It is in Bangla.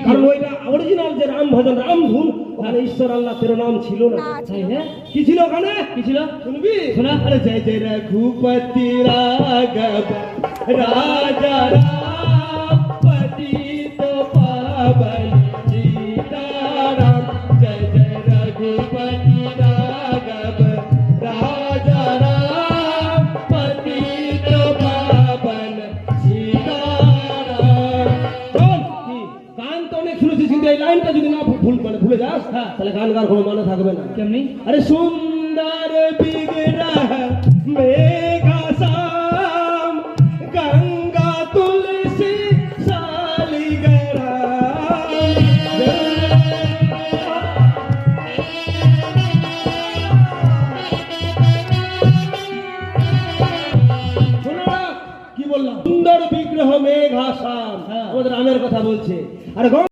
কারণ ওইটা অরিজিনাল যে রাম ভজন রাম ধুন ওখানে ঈশ্বর আল্লাহ তেরো নাম ছিল না। কি ছিল ওখানে? কি ছিল শুনবি? শোনা। আরে জয় জয় রঘুপতি রাঘব রাজা রাম পতিত পাবন সীতারাম জয় জয় রঘুপতি রাঘব রাজা রাম পতিত পাবন সীতারাম। গান তো অনেক শুনেছিস কিন্তু এই লাইনটা যদি না ভুলে যাস তাহলে গান গার কোনো মানে থাকবে না। কেমনি? আরে সুন্দর বিগ্রহ মেঘা শ্যাম গঙ্গা তুলসী শালিগ্রাম। শোনো না কি বললাম? সুন্দর বিগ্রহ মেঘা শ্যাম আমাদের রামের কথা বলছে। আর